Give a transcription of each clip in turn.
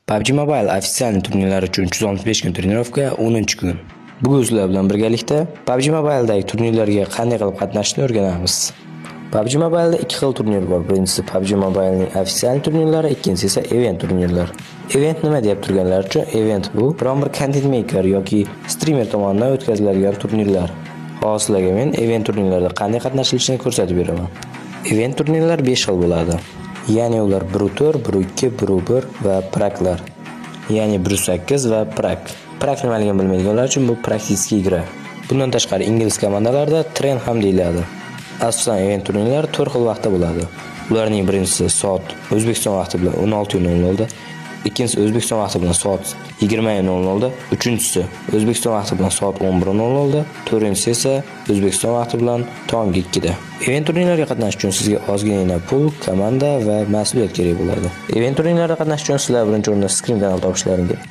PUBG Mobile ofitsial turnirlari uchun 365 kun trenirovka 10-kun. Bugun sizlar bilan birgalikda PUBG Mobile'dagi turnirlarga qanday qilib qatnashishni o'rganamiz. PUBG Mobile'da ikki xil turnir bor. Birinchisi PUBG Mobile'ning ofitsial turnirlari, ikkinchisi esa event turnirlar. Event nima deb turganlar uchun, event bu biron bir content maker yoki streamer tomonidan o'tkaziladigan turnirlar. Hozir sizlarga men event turnirlarida qanday qatnashilishini ko'rsatib beraman. Event turnirlar 5 xil bo'ladi. Ya'ni ular 1-4, 1-2, 1-1 va praklar. Ya'ni 1-8 va prak. Prak nimaligini bilmaydiganlar uchun bu praktik igra. Bundan tashqari ingliz komandalarida tren ham deyiladi. Asosan event turnirlari 4 xil vaqtda bo'ladi. Ularning birinchisi soat O'zbekiston vaqti bilan 16:00 da, ikkinchisi O'zbekiston vaqti bilan soat 20:00 da, uchinchisi O'zbekiston vaqti bilan soat 11:00 da, to'rtinchisi esa O'zbekiston vaqti bilan tonggi 2 da. Event turnirlarga qatnashish uchun sizga ozgina pul, komanda va mas'uliyat kerak bo'ladi. Event turnirlarida qatnashish uchun sizlar birinchi o'rinda Scream kanal topishlaring kerak.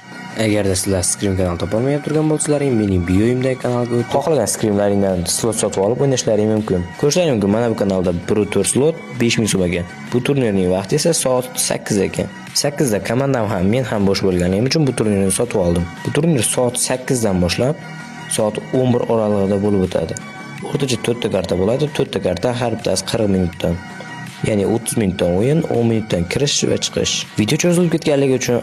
Agarda sizlar Scream kanal topolmay turgan bo'lsalaring, mening bioyimdagi kanalga o'tib, xohlagan Screamlaringdan slot sotib olib o'ynashlaring mumkin. Ko'rishlaring mumkin, mana bu kanalda 1-4 slot 5000 so'm ekan. Bu turnirning vaqti esa soat 8 ekan. 8 da komandam ham, men ham bo'sh bo'lganim uchun bu turnirni sotib oldim. Bu turnir soat 8 dan boshlab soat 11 oralig'ida bo'lib o'tadi. O'rtacha 4 ta karta bo'ladi. 4 ta karta har bittasi 40 minutdan. Ya'ni 30 minutdan o'yin, 10 minutdan kirish va chiqish. Video cho'zilib ketganligi uchun